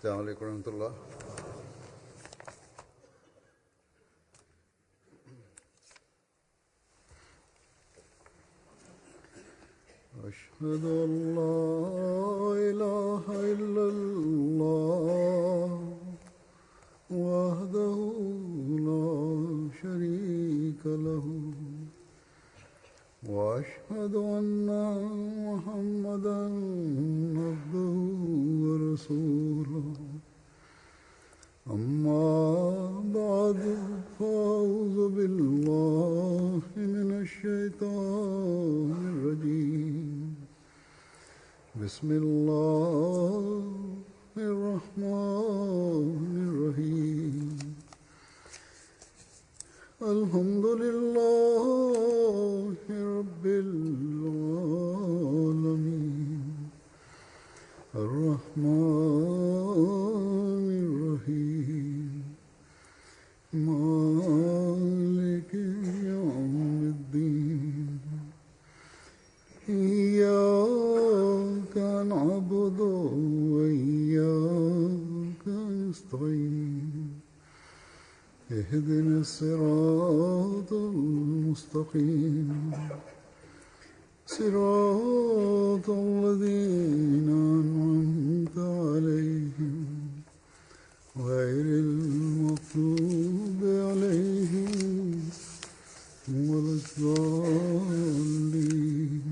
السلام عليكم ورحمة الله. أشهد أن لا إله إلا الله وحده لا شريك له وأشهد أن محمدا عبده ورسوله أما بعد فأعوذ بالله من الشيطان الرجيم بسم الله الرحمن الرحيم الحمد لله رب العالمين الرحمن الرحيم مالك يوم الدين إياك نعبد وإياك نستعين اهدنا الصراط المستقيم صراط الذين أنعمت عليهم غير المغضوب عليهم ولا الضالين.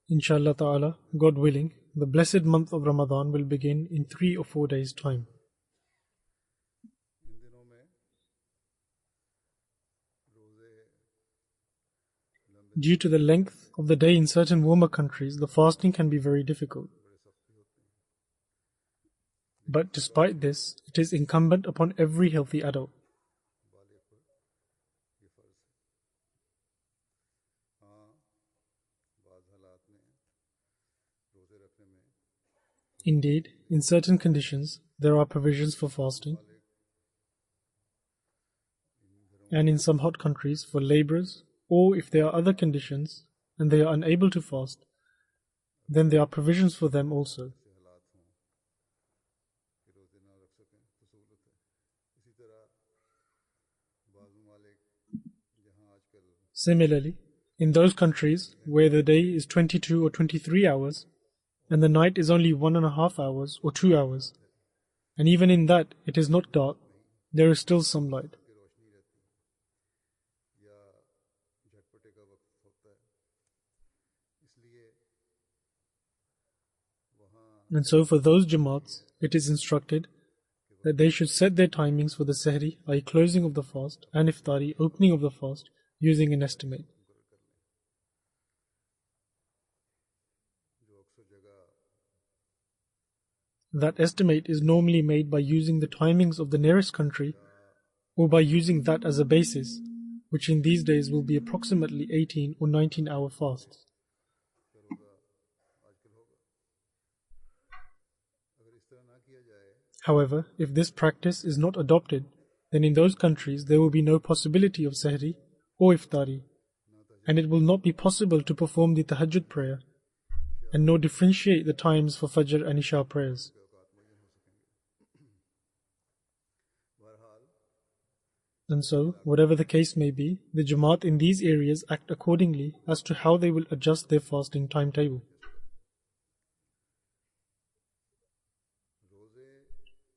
Inshallah ta'ala, God willing, the blessed month of Ramadan will begin in 3 or 4 days' time. Due to the length of the day in certain warmer countries, the fasting can be very difficult. But despite this, it is incumbent upon every healthy adult. Indeed, in certain conditions, there are provisions for fasting, and in some hot countries for laborers, or if there are other conditions and they are unable to fast, then there are provisions for them also. Similarly, in those countries where the day is 22 or 23 hours and the night is only 1.5 hours or 2 hours, and even in that it is not dark, there is still some light. And so for those Jamaats, it is instructed that they should set their timings for the Sahri, i.e. closing of the fast, and Iftari, opening of the fast, using an estimate. That estimate is normally made by using the timings of the nearest country or by using that as a basis, which in these days will be approximately 18 or 19-hour fasts. However, if this practice is not adopted, then in those countries there will be no possibility of Sahri or Iftari, and it will not be possible to perform the Tahajjud prayer and nor differentiate the times for Fajr and Isha prayers. And so, whatever the case may be, the Jamaat in these areas act accordingly as to how they will adjust their fasting timetable.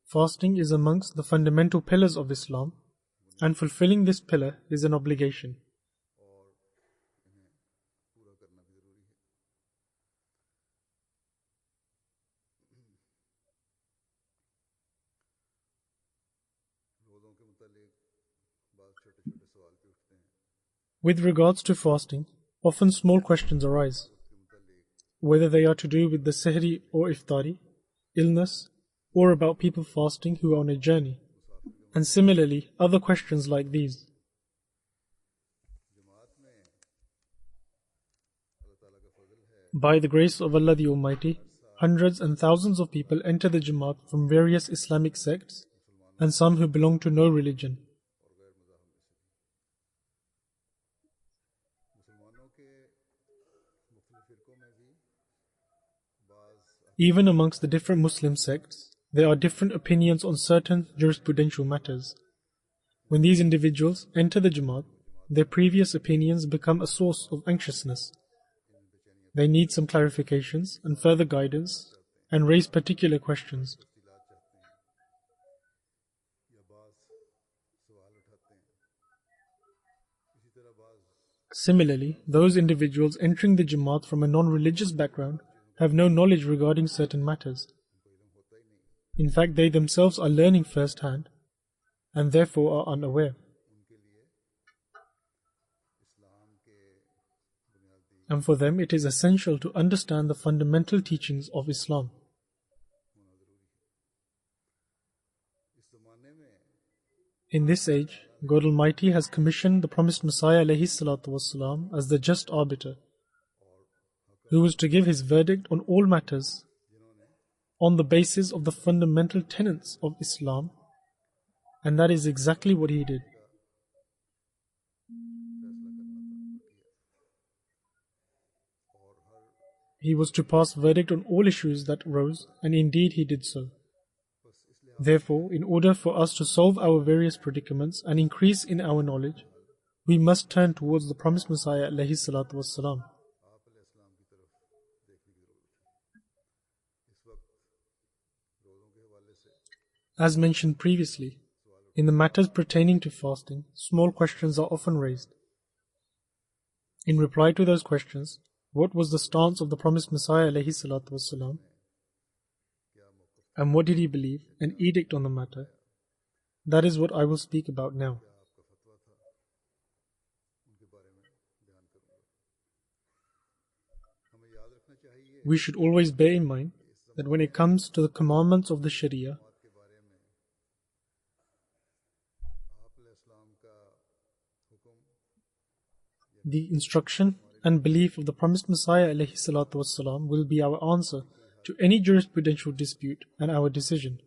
Fasting is amongst the fundamental pillars of Islam, and fulfilling this pillar is an obligation. With regards to fasting, often small questions arise, whether they are to do with the Sahri or Iftari, illness, or about people fasting who are on a journey, and similarly other questions like these. By the grace of Allah the Almighty, hundreds and thousands of people enter the Jamaat from various Islamic sects and some who belong to no religion. Even amongst the different Muslim sects, there are different opinions on certain jurisprudential matters. When these individuals enter the Jamaat, their previous opinions become a source of anxiousness. They need some clarifications and further guidance and raise particular questions. Similarly, those individuals entering the Jamaat from a non-religious background have no knowledge regarding certain matters. In fact, they themselves are learning firsthand and therefore are unaware. And for them, it is essential to understand the fundamental teachings of Islam. In this age, God Almighty has commissioned the promised Messiah ﷺ as the just arbiter, who was to give his verdict on all matters on the basis of the fundamental tenets of Islam, and that is exactly what he did. He was to pass verdict on all issues that arose, and indeed he did so. Therefore, in order for us to solve our various predicaments and increase in our knowledge, we must turn towards the promised Messiah ﷺ. As mentioned previously, in the matters pertaining to fasting, small questions are often raised. In reply to those questions, what was the stance of the promised Messiah ﷺ? And what did he believe and edict on the matter? That is what I will speak about now. We should always bear in mind that when it comes to the commandments of the Sharia, the instruction and belief of the promised Messiah ﷺ will be our answer to any jurisprudential dispute and our decision.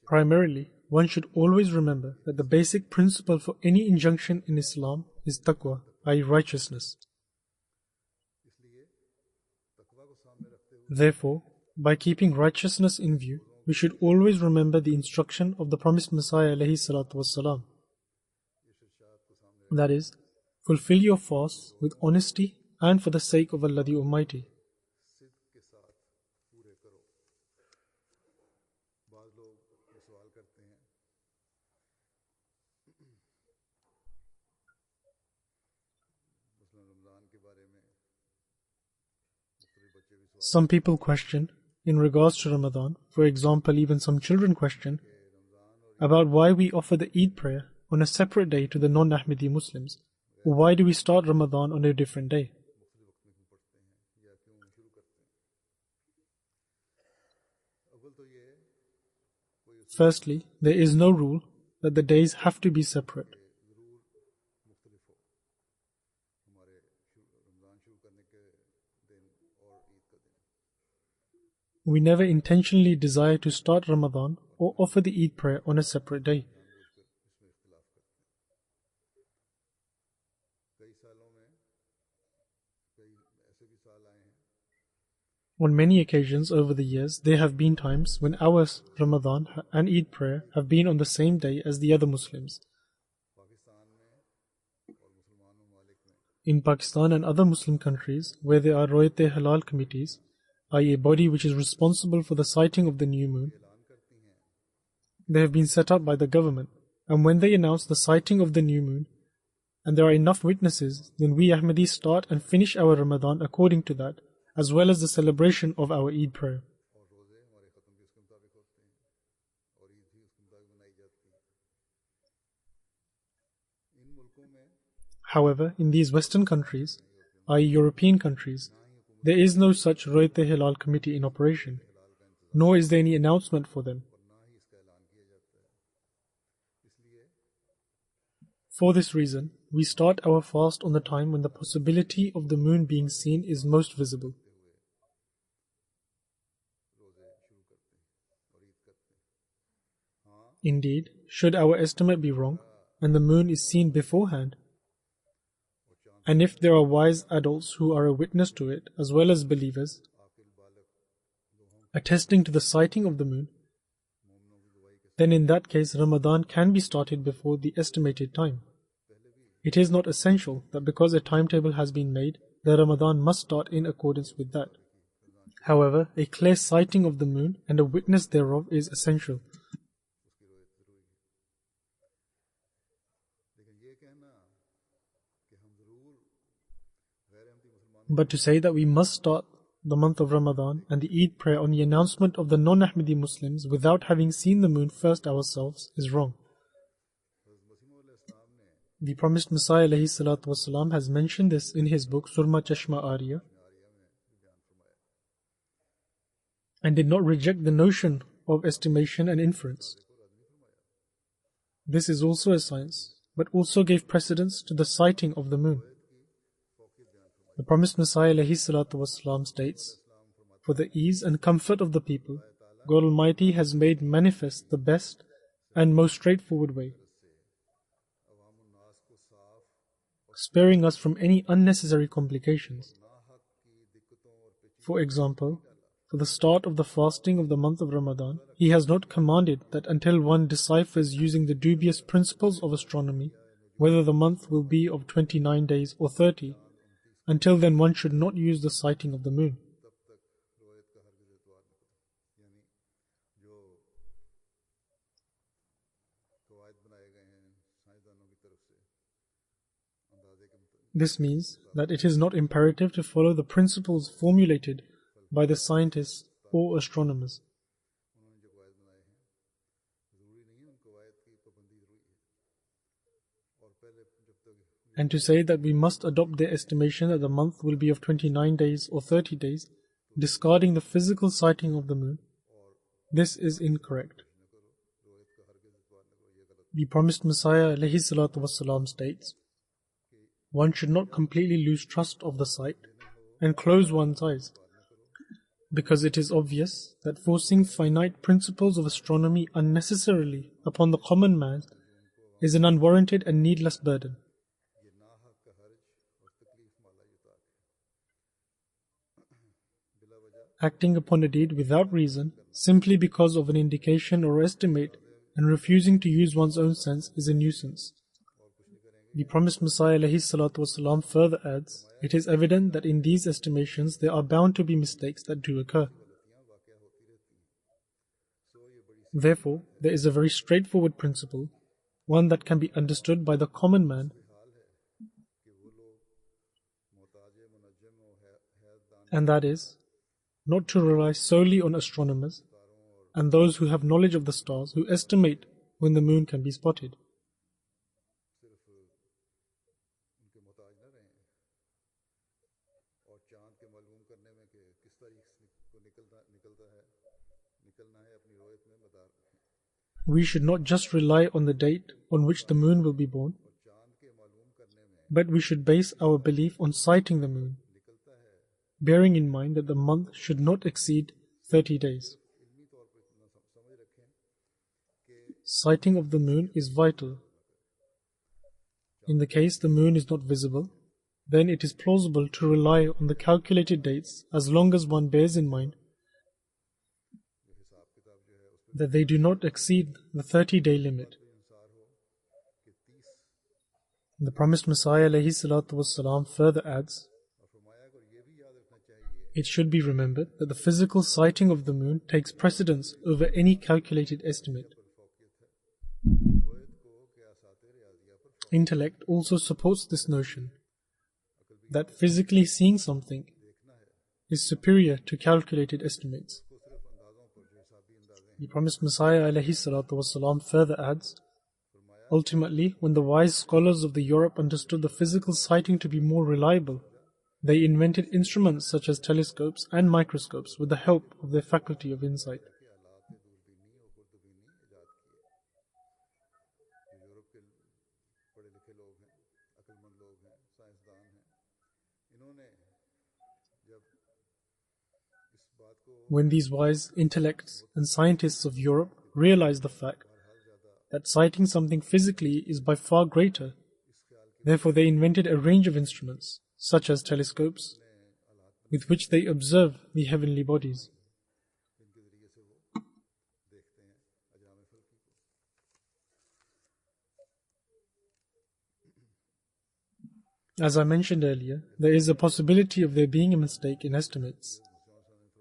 Primarily, one should always remember that the basic principle for any injunction in Islam is taqwa, i.e. righteousness. Therefore, by keeping righteousness in view, we should always remember the instruction of the promised Messiah ﷺ. That is, fulfill your fasts with honesty and for the sake of Allah the Almighty. Some people question, in regards to Ramadan, for example, even some children question, about why we offer the Eid prayer on a separate day to the non-Ahmadi Muslims, or why do we start Ramadan on a different day? Firstly, there is no rule that the days have to be separate. We never intentionally desire to start Ramadan or offer the Eid prayer on a separate day. On many occasions over the years, there have been times when our Ramadan and Eid prayer have been on the same day as the other Muslims. In Pakistan and other Muslim countries, where there are Royat-e-Halal committees, i.e. a body which is responsible for the sighting of the new moon, they have been set up by the government, and when they announce the sighting of the new moon, and there are enough witnesses, then we Ahmadis start and finish our Ramadan according to that, as well as the celebration of our Eid prayer. However, in these Western countries, i.e. European countries, there is no such Royat-e-Halal committee in operation, nor is there any announcement for them. For this reason, we start our fast on the time when the possibility of the moon being seen is most visible. Indeed, should our estimate be wrong, and the moon is seen beforehand, And if there are wise adults who are a witness to it, as well as believers, attesting to the sighting of the moon, then in that case Ramadan can be started before the estimated time. It is not essential that because a timetable has been made, the Ramadan must start in accordance with that. However, a clear sighting of the moon and a witness thereof is essential. But to say that we must start the month of Ramadan and the Eid prayer on the announcement of the non-Ahmadi Muslims without having seen the moon first ourselves is wrong. The promised Messiah ﷺ has mentioned this in his book Surma Chashma Arya and did not reject the notion of estimation and inference. This is also a science, but also gave precedence to the sighting of the moon. The promised Messiah ﷺ states, "For the ease and comfort of the people, God Almighty has made manifest the best and most straightforward way, sparing us from any unnecessary complications. For example, for the start of the fasting of the month of Ramadan, He has not commanded that until one deciphers using the dubious principles of astronomy whether the month will be of 29 days or 30, until then one should not use the sighting of the moon. This means that it is not imperative to follow the principles formulated by the scientists or astronomers. And to say that we must adopt their estimation that the month will be of 29 days or 30 days, discarding the physical sighting of the moon, this is incorrect. The promised Messiah ﷺ states, "One should not completely lose trust of the sight and close one's eyes, because it is obvious that forcing finite principles of astronomy unnecessarily upon the common man is an unwarranted and needless burden. Acting upon a deed without reason, simply because of an indication or estimate, and refusing to use one's own sense is a nuisance." The promised Messiah ﷺ further adds, "It is evident that in these estimations there are bound to be mistakes that do occur. Therefore, there is a very straightforward principle, one that can be understood by the common man, and that is, not to rely solely on astronomers and those who have knowledge of the stars who estimate when the moon can be spotted. We should not just rely on the date on which the moon will be born, but we should base our belief on sighting the moon, bearing in mind that the month should not exceed 30 days. Sighting of the moon is vital. In the case the moon is not visible, then it is plausible to rely on the calculated dates as long as one bears in mind that they do not exceed the 30-day limit. The promised Messiah ﷺ further adds, "It should be remembered that the physical sighting of the moon takes precedence over any calculated estimate. Intellect also supports this notion that physically seeing something is superior to calculated estimates." The promised Messiah ﷺ further adds, "Ultimately, when the wise scholars of the Europe understood the physical sighting to be more reliable, they invented instruments such as telescopes and microscopes with the help of their faculty of insight. When these wise intellects and scientists of Europe realized the fact that sighting something physically is by far greater Therefore they invented a range of instruments, such as telescopes, with which they observe the heavenly bodies. As I mentioned earlier, there is a possibility of there being a mistake in estimates.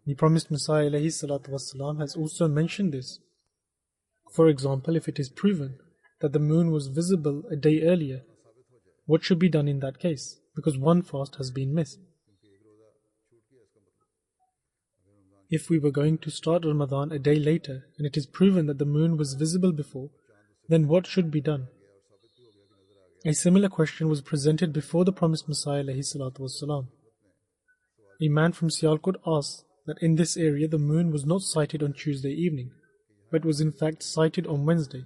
The promised Messiah ﷺ has also mentioned this. For example, if it is proven that the moon was visible a day earlier, what should be done in that case? Because one fast has been missed. If we were going to start Ramadan a day later and it is proven that the moon was visible before, then what should be done? A similar question was presented before the promised Messiah ﷺ. A man from Sialkot asked that in this area the moon was not sighted on Tuesday evening, but was in fact sighted on Wednesday,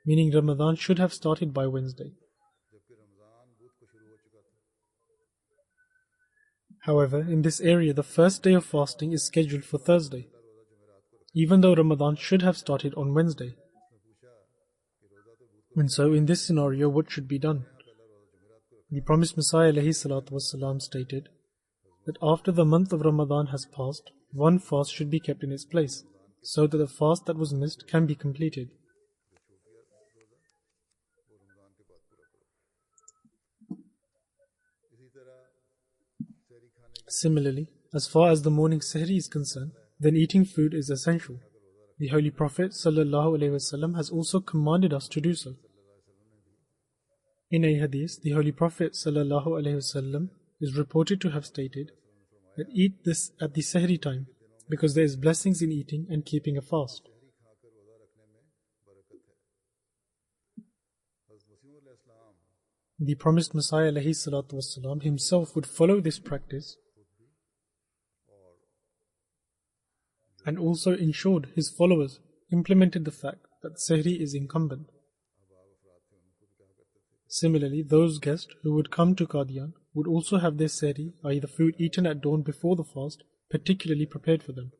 meaning Ramadan should have started by Wednesday. However, in this area the first day of fasting is scheduled for Thursday, even though Ramadan should have started on Wednesday. And so in this scenario, what should be done? The promised Messiah ﷺ stated that after the month of Ramadan has passed, one fast should be kept in its place, so that the fast that was missed can be completed. Similarly, as far as the morning sehri is concerned, then eating food is essential. The Holy Prophet ﷺ has also commanded us to do so. In a hadith, the Holy Prophet ﷺ is reported to have stated that eat this at the sehri time, because there is blessings in eating and keeping a fast. The promised Messiah ﷺ himself would follow this practice and also ensured his followers implemented the fact that sehri is incumbent. Similarly, those guests who would come to Qadian would also have their sehri, i.e. the food eaten at dawn before the fast, particularly prepared for them.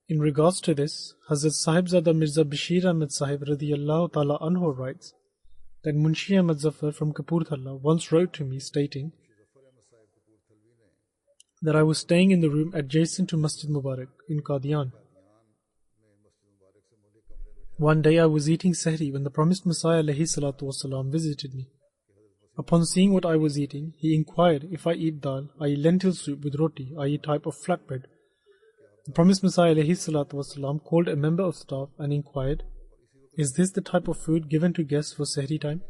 In regards to this, Hazrat Sahibzada Mirza Bashir Ahmed Sahib radiyallahu ta'ala anhu writes that Munshi Ahmad Zafar from Kapurthala once wrote to me stating that I was staying in the room adjacent to Masjid Mubarak in Qadian. One day I was eating sehri when the promised Messiah ﷺ visited me. Upon seeing what I was eating, he inquired if I eat dal, i.e. lentil soup with roti, i.e. type of flatbread. The promised Messiah ﷺ called a member of staff and inquired, "Is this the type of food given to guests for sehri time?"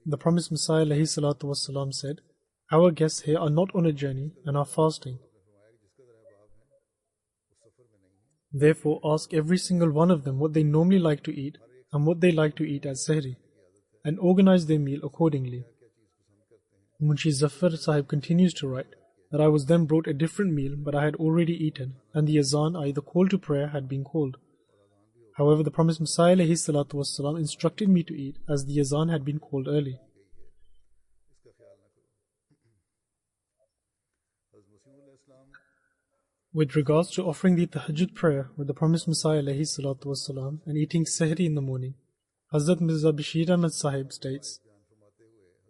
The promised Messiah ﷺ said, "Our guests here are not on a journey and are fasting. Therefore ask every single one of them what they normally like to eat and what they like to eat at sehri, and organize their meal accordingly." Munshi Zafar Sahib continues to write that I was then brought a different meal, but I had already eaten, and the azan, i.e. the call to prayer, had been called. However, the promised Messiah ﷺ instructed me to eat as the azan had been called early. With regards to offering the tahajjud prayer with the promised Messiah ﷺ and eating sehri in the morning, Hazrat Mirza Bashir Ahmed Sahib states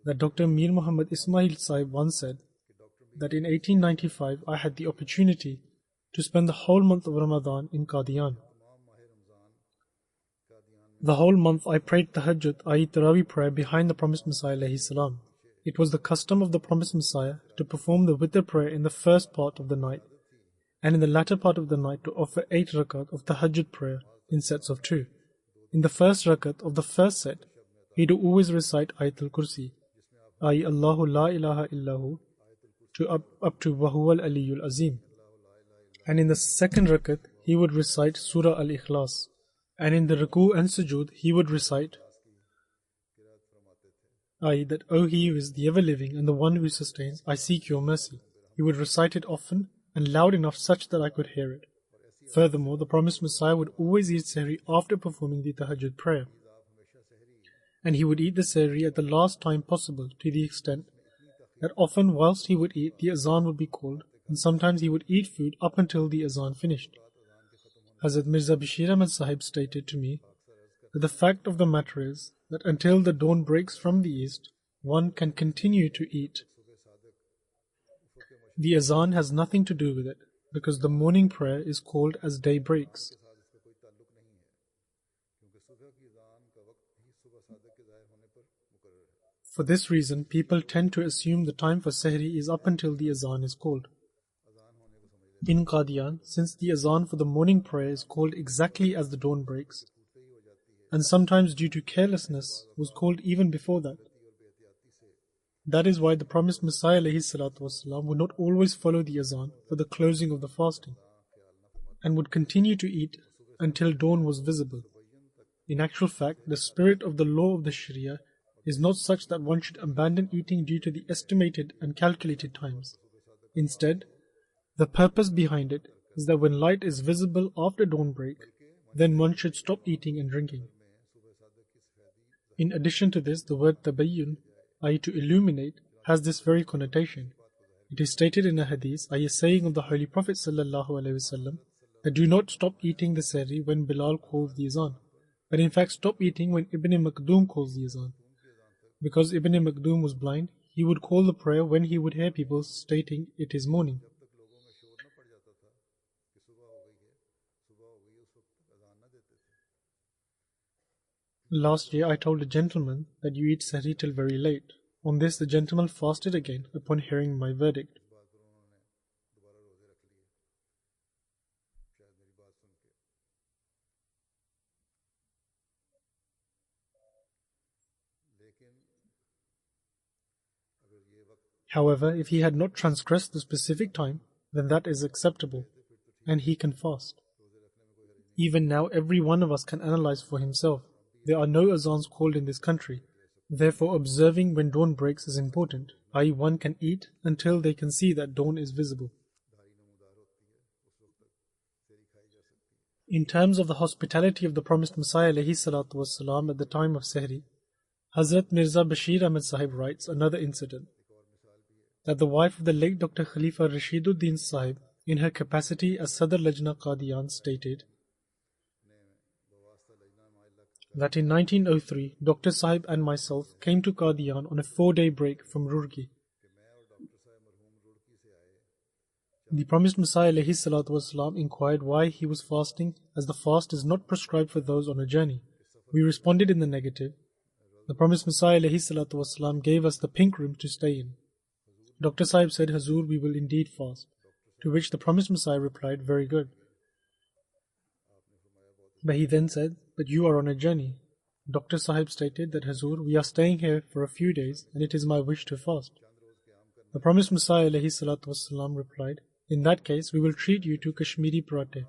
that Dr. Mir Muhammad Ismail Sahib once said that in 1895 I had the opportunity to spend the whole month of Ramadan in Qadian. The whole month I prayed tahajjud, i.e. Taraweeh prayer behind the promised Messiah ﷺ. It was the custom of the promised Messiah to perform the witr prayer in the first part of the night, and in the latter part of the night to offer 8 rakat of tahajjud prayer in sets of 2. In the first rakat of the first set, he would always recite Ayatul Kursi, i.e. Allahu la ilaha illahu, to up to Wahuwal Aliyul Azim. And in the second rakat, he would recite Surah Al-Ikhlas. And in the ruku and sujood, he would recite, i.e. that, O He who is the ever-living and the one who sustains, I seek your mercy. He would recite it often and loud enough such that I could hear it. Furthermore, the promised Messiah would always eat sehri after performing the tahajjud prayer. And he would eat the sehri at the last time possible, to the extent that often whilst he would eat, the azan would be called, and sometimes he would eat food up until the azan finished. Hazrat Mirza Bashir Ahmad Sahib stated to me But the fact of the matter is that until the dawn breaks from the east, one can continue to eat. The azan has nothing to do with it, because the morning prayer is called as day breaks. For this reason, people tend to assume the time for Sahri is up until the azan is called. In Qadian, since the azan for the morning prayer is called exactly as the dawn breaks, and sometimes due to carelessness was called even before that. That is why the promised Messiah ﷺ would not always follow the azan for the closing of the fasting, and would continue to eat until dawn was visible. In actual fact, the spirit of the law of the Sharia is not such that one should abandon eating due to the estimated and calculated times. Instead, the purpose behind it is that when light is visible after dawn break, then one should stop eating and drinking. In addition to this, the word tabayyun, i.e. to illuminate, has this very connotation. It is stated in a hadith, i.e. saying of the Holy Prophet ﷺ, that do not stop eating the sahri when Bilal calls the azan, but in fact stop eating when Ibn Makdum calls the azan. Because Ibn Makdum was blind, he would call the prayer when he would hear people stating it is morning. Last year I told a gentleman that you eat sahri till very late. On this the gentleman fasted again upon hearing my verdict. However, if he had not transgressed the specific time, then that is acceptable, and he can fast. Even now every one of us can analyze for himself. There are no azans called in this country. Therefore, observing when dawn breaks is important, i.e. one can eat until they can see that dawn is visible. In terms of the hospitality of the promised Messiah ﷺ at the time of Sahri, Hazrat Mirza Bashir Ahmad Sahib writes another incident, that the wife of the late Dr. Khalifa Rashiduddin Sahib, in her capacity as Sadr Lajna Qadian, stated that in 1903, Dr. Sahib and myself came to Qadian on a 4-day break from Roorkee. The promised Messiah ﷺ inquired why he was fasting, as the fast is not prescribed for those on a journey. We responded in the negative. The promised Messiah ﷺ gave us the pink room to stay in. Dr. Sahib said, Hazur, we will indeed fast. To which the promised Messiah replied, very good. But he then said, but you are on a journey. Dr. Sahib stated that, Hazur, we are staying here for a few days and it is my wish to fast. The promised Messiah ﷺ replied, in that case we will treat you to Kashmiri parathe,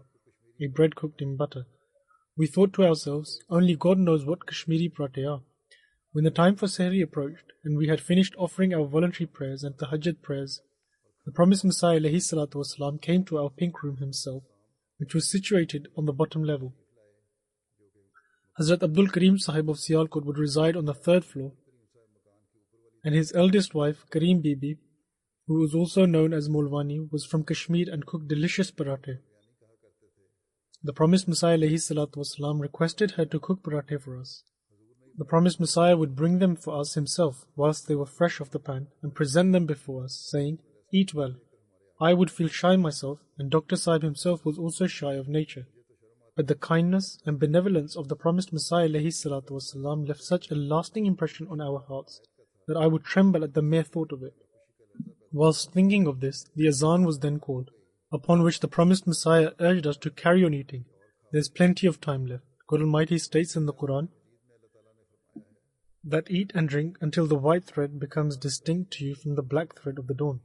a bread cooked in butter. We thought to ourselves, only God knows what Kashmiri parathe are. When the time for Sahri approached and we had finished offering our voluntary prayers and tahajjud prayers, the promised Messiah ﷺ came to our pink room himself, which was situated on the bottom level. Hazrat Abdul Karim Sahib of Sialkot would reside on the 3rd floor, and his eldest wife, Karim Bibi, who was also known as Mulwani, was from Kashmir and cooked delicious parathe. The promised Messiah ﷺ requested her to cook parathe for us. The promised Messiah would bring them for us himself whilst they were fresh off the pan and present them before us, saying, eat well. I would feel shy myself, and Dr. Sahib himself was also shy of nature. But the kindness and benevolence of the promised Messiah ﷺ left such a lasting impression on our hearts that I would tremble at the mere thought of it. Whilst thinking of this, the azan was then called, upon which the promised Messiah urged us to carry on eating. There is plenty of time left. God Almighty states in the Quran that eat and drink until the white thread becomes distinct to you from the black thread of the dawn.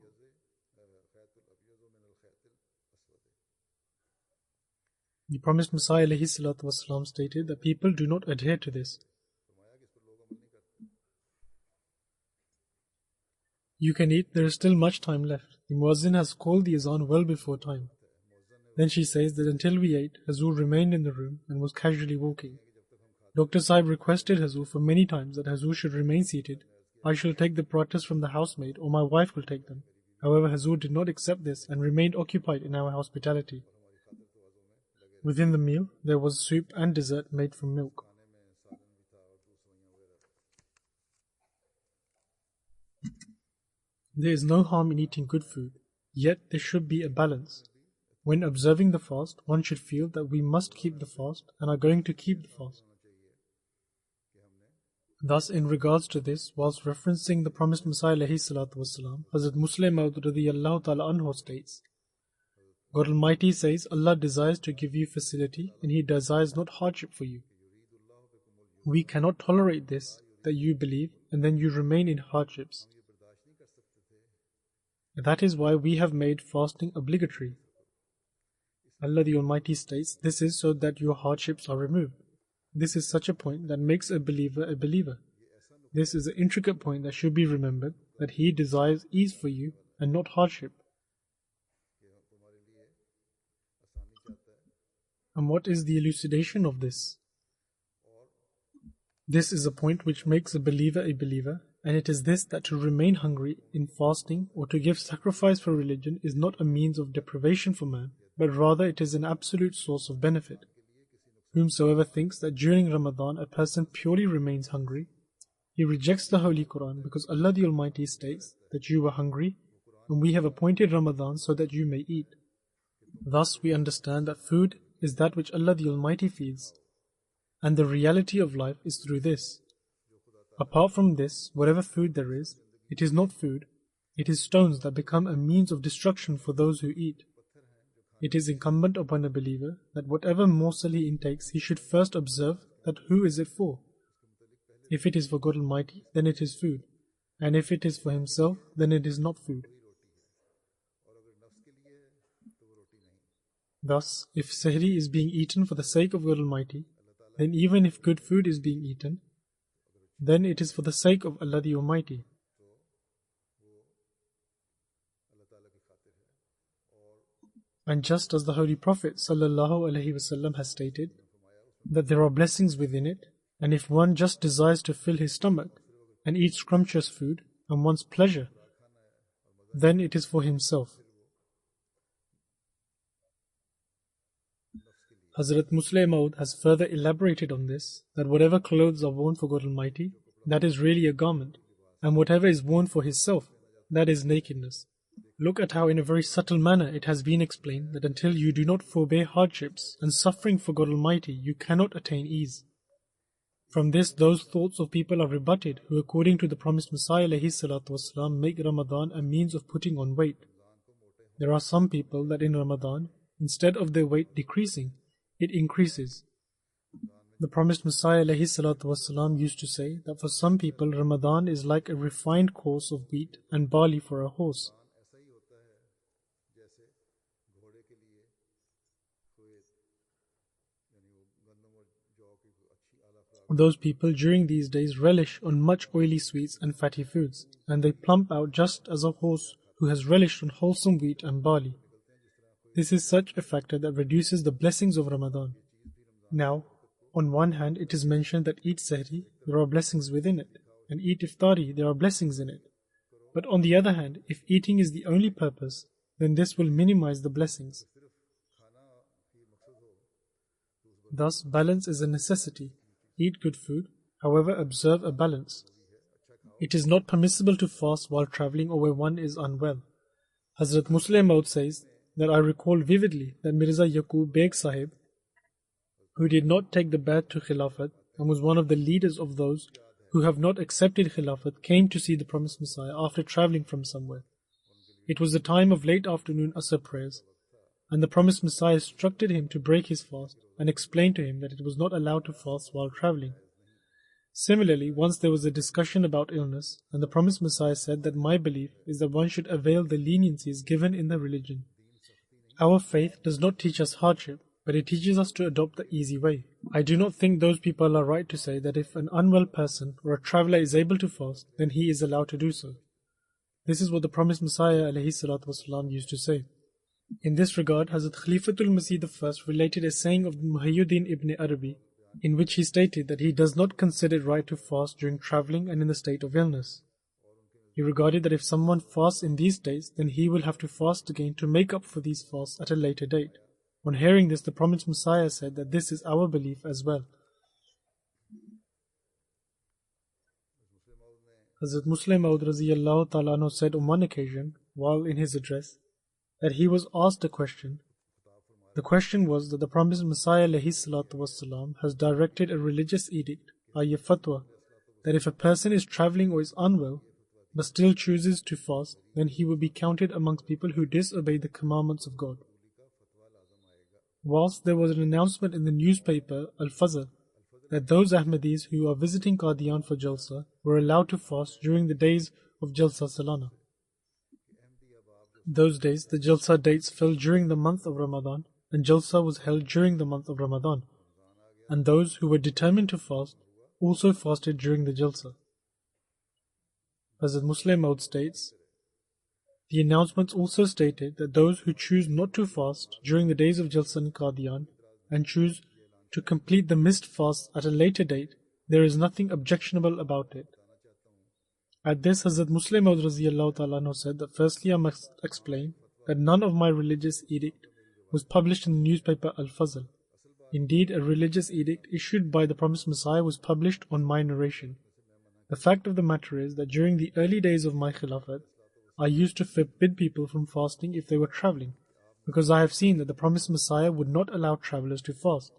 The promised Messiah ﷺ stated that people do not adhere to this. You can eat, there is still much time left. The Muazzin has called the azan well before time. Then she says that until we ate, Hazur remained in the room and was casually walking. Dr. Sahib requested Hazur for many times that Hazur should remain seated. I shall take the parathas from the housemaid or my wife will take them. However, Hazur did not accept this and remained occupied in our hospitality. Within the meal, there was soup and dessert made from milk. There is no harm in eating good food, yet there should be a balance. When observing the fast, one should feel that we must keep the fast and are going to keep the fast. Thus, in regards to this, whilst referencing the promised Messiah ﷺ, Hazrat Muslim Maud radiyallahu ta'ala anhu states, God Almighty says, Allah desires to give you facility and He desires not hardship for you. We cannot tolerate this, that you believe and then you remain in hardships. That is why we have made fasting obligatory. Allah the Almighty states, this is so that your hardships are removed. This is such a point that makes a believer a believer. This is an intricate point that should be remembered, that He desires ease for you and not hardship. And what is the elucidation of this? This is a point which makes a believer, and it is this, that to remain hungry in fasting or to give sacrifice for religion is not a means of deprivation for man, but rather it is an absolute source of benefit. Whomsoever thinks that during Ramadan a person purely remains hungry, he rejects the Holy Quran, because Allah the Almighty states that you were hungry and we have appointed Ramadan so that you may eat. Thus we understand that food is that which Allah the Almighty feeds, and the reality of life is through this. Apart from this, whatever food there is, it is not food, it is stones that become a means of destruction for those who eat. It is incumbent upon a believer that whatever morsel he intakes, he should first observe that who is it for. If it is for God Almighty, then it is food, and if it is for himself, then it is not food. Thus, if sahri is being eaten for the sake of God Almighty, then even if good food is being eaten, then it is for the sake of Allah the Almighty. And just as the Holy Prophet ﷺ has stated that there are blessings within it, and if one just desires to fill his stomach and eat scrumptious food and wants pleasure, then it is for himself. Hazrat Muslim Maud has further elaborated on this, that whatever clothes are worn for God Almighty, that is really a garment, and whatever is worn for his self, that is nakedness. Look at how in a very subtle manner it has been explained that until you do not forbear hardships and suffering for God Almighty, you cannot attain ease. From this, those thoughts of people are rebutted who, according to the promised Messiah ﷺ, make Ramadan a means of putting on weight. There are some people that in Ramadan, instead of their weight decreasing, it increases. The promised Messiah ﷺ used to say that for some people Ramadan is like a refined course of wheat and barley for a horse. Those people during these days relish on much oily sweets and fatty foods, and they plump out just as a horse who has relished on wholesome wheat and barley. This is such a factor that reduces the blessings of Ramadan. Now, on one hand, it is mentioned that eat sahri, there are blessings within it, and eat iftari, there are blessings in it. But on the other hand, if eating is the only purpose, then this will minimize the blessings. Thus, balance is a necessity. Eat good food, however, observe a balance. It is not permissible to fast while traveling or where one is unwell. Hazrat Muslim Maud says that I recall vividly that Mirza Yaqub Beg Sahib, who did not take the Bai'at to Khilafat and was one of the leaders of those who have not accepted Khilafat, came to see the promised Messiah after traveling from somewhere. It was the time of late afternoon Asr prayers, and the promised Messiah instructed him to break his fast and explained to him that it was not allowed to fast while traveling. Similarly, once there was a discussion about illness, and the promised Messiah said that my belief is that one should avail the leniencies given in the religion. Our faith does not teach us hardship, but it teaches us to adopt the easy way. I do not think those people are right to say that if an unwell person or a traveler is able to fast, then he is allowed to do so. This is what the promised Messiah ﷺ used to say. In this regard, Hazrat Khalifatul Masih I related a saying of Muhyiddin ibn Arabi, in which he stated that he does not consider it right to fast during traveling and in the state of illness. He regarded that if someone fasts in these days, then he will have to fast again to make up for these fasts at a later date. On hearing this, the promised Messiah said that this is our belief as well. Hazrat Muslim Maud Raziyallahu Ta'ala anhu said on one occasion, while in his address, that he was asked a question. The question was that the promised Messiah ﷺ has directed a religious edict, i.e. fatwa, that if a person is travelling or is unwell, but still chooses to fast, then he will be counted amongst people who disobey the commandments of God. Whilst there was an announcement in the newspaper Al-Fazl that those Ahmadis who are visiting Qadian for Jalsa were allowed to fast during the days of Jalsa Salana. Those days, the Jalsa dates fell during the month of Ramadan, and Jalsa was held during the month of Ramadan, and those who were determined to fast also fasted during the Jalsa. Hazrat Muslim Maud states, the announcements also stated that those who choose not to fast during the days of Jalsa in Qadian and choose to complete the missed fast at a later date, there is nothing objectionable about it. At this, Hazrat Muslim Maud Raziyallahu Ta'ala anhu said that firstly I must explain that none of my religious edict was published in the newspaper Al-Fazl. Indeed, a religious edict issued by the promised Messiah was published on my narration. The fact of the matter is that during the early days of my Khilafat, I used to forbid people from fasting if they were travelling, because I have seen that the promised Messiah would not allow travellers to fast.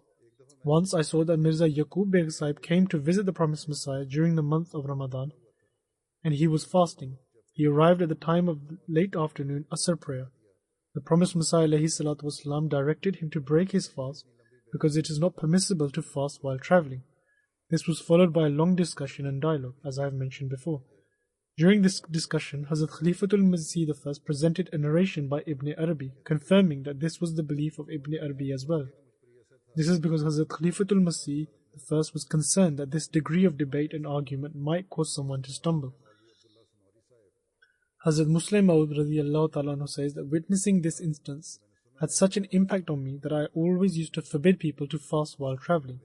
Once I saw that Mirza Yaqub Beg Sahib came to visit the promised Messiah during the month of Ramadan, and he was fasting. He arrived at the time of late afternoon Asr prayer. The promised Messiah ﷺ directed him to break his fast because it is not permissible to fast while travelling. This was followed by a long discussion and dialogue, as I have mentioned before. During this discussion, Hazrat Khalifatul Masih I presented a narration by Ibn Arabi, confirming that this was the belief of Ibn Arabi as well. This is because Hazrat Khalifatul Masih I was concerned that this degree of debate and argument might cause someone to stumble. Hazrat Muslim Maud Radiyallahu Ta'ala anhu says that witnessing this instance had such an impact on me that I always used to forbid people to fast while travelling.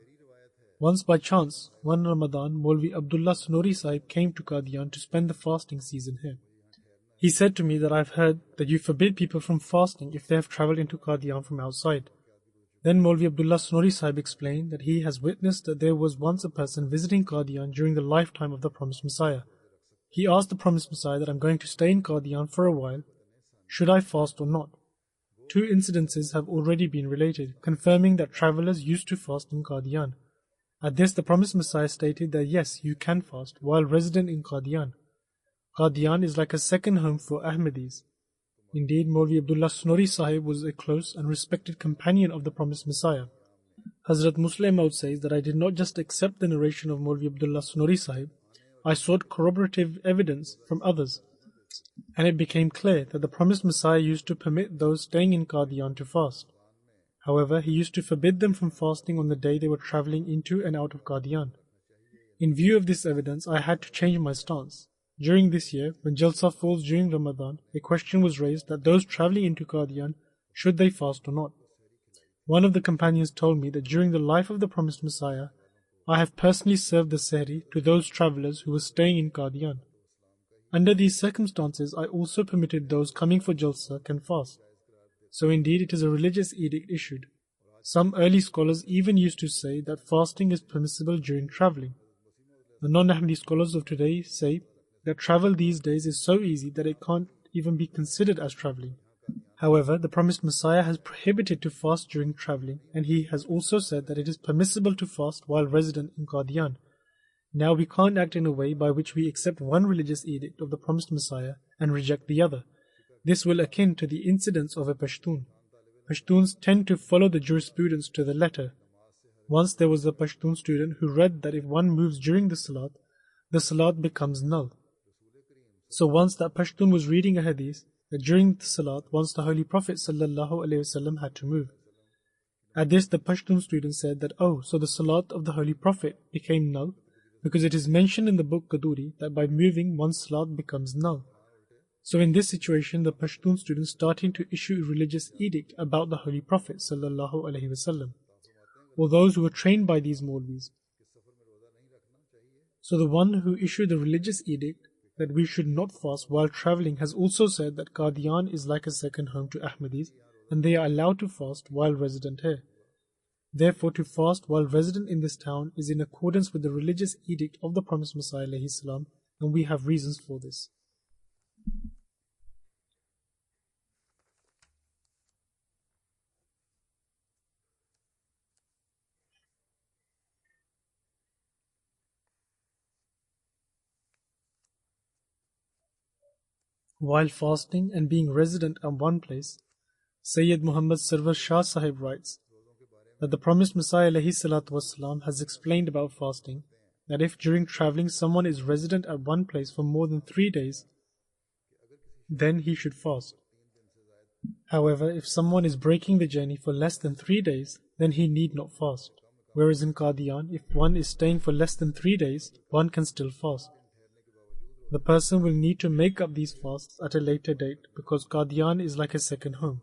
Once by chance, one Ramadan, Maulvi Abdullah Sunori Sahib came to Qadian to spend the fasting season here. He said to me that I've heard that you forbid people from fasting if they have travelled into Qadian from outside. Then Maulvi Abdullah Sunori Sahib explained that he has witnessed that there was once a person visiting Qadian during the lifetime of the promised Messiah. He asked the promised Messiah that I'm going to stay in Qadian for a while. Should I fast or not? Two incidences have already been related, confirming that travellers used to fast in Qadian. At this, the promised Messiah stated that yes, you can fast while resident in Qadian. Qadian is like a second home for Ahmadis. Indeed, Maulvi Abdullah Sunori Sahib was a close and respected companion of the promised Messiah. Hazrat Muslim Maud says that I did not just accept the narration of Maulvi Abdullah Sunori Sahib, I sought corroborative evidence from others, and it became clear that the promised Messiah used to permit those staying in Qadian to fast. However, he used to forbid them from fasting on the day they were travelling into and out of Qadian. In view of this evidence, I had to change my stance. During this year, when Jalsa falls during Ramadan, a question was raised that those travelling into Qadian, should they fast or not? One of the companions told me that during the life of the promised Messiah, I have personally served the sehri to those travellers who were staying in Qadian. Under these circumstances, I also permitted those coming for Jalsa can fast. So indeed it is a religious edict issued. Some early scholars even used to say that fasting is permissible during travelling. The non-Ahmadi scholars of today say that travel these days is so easy that it can't even be considered as travelling. However, the promised Messiah has prohibited to fast during travelling, and he has also said that it is permissible to fast while resident in Qadian. Now we can't act in a way by which we accept one religious edict of the promised Messiah and reject the other. This will akin to the incidents of a Pashtun. Pashtuns tend to follow the jurisprudence to the letter. Once there was a Pashtun student who read that if one moves during the Salat becomes null. So once that Pashtun was reading a hadith that during the Salat, once the Holy Prophet ﷺ had to move. At this, the Pashtun student said that, so the Salat of the Holy Prophet became null because it is mentioned in the book Qaduri that by moving, one's Salat becomes null. So in this situation, the Pashtun students starting to issue a religious edict about the Holy Prophet ﷺ, or those who were trained by these Maulvis. So the one who issued the religious edict that we should not fast while travelling has also said that Qadian is like a second home to Ahmadis and they are allowed to fast while resident here. Therefore, to fast while resident in this town is in accordance with the religious edict of the promised Messiah ﷺ and we have reasons for this. While fasting and being resident at one place, Sayyid Muhammad Sarwar Shah Sahib writes that the promised Messiah ﷺ has explained about fasting that if during traveling someone is resident at one place for more than 3 days, then he should fast. However, if someone is breaking the journey for less than 3 days, then he need not fast. Whereas in Qadian, if one is staying for less than 3 days, one can still fast. The person will need to make up these fasts at a later date because Qadian is like a second home.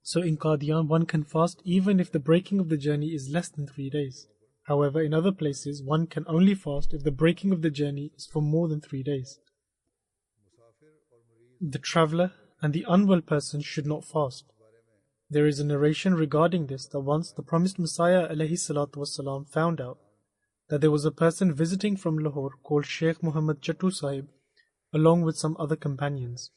So in Qadian, one can fast even if the breaking of the journey is less than 3 days. However, in other places, one can only fast if the breaking of the journey is for more than 3 days. The traveler and the unwell person should not fast. There is a narration regarding this that once the promised Messiah ﷺ found out that there was a person visiting from Lahore called Sheikh Muhammad Chattu Sahib along with some other companions.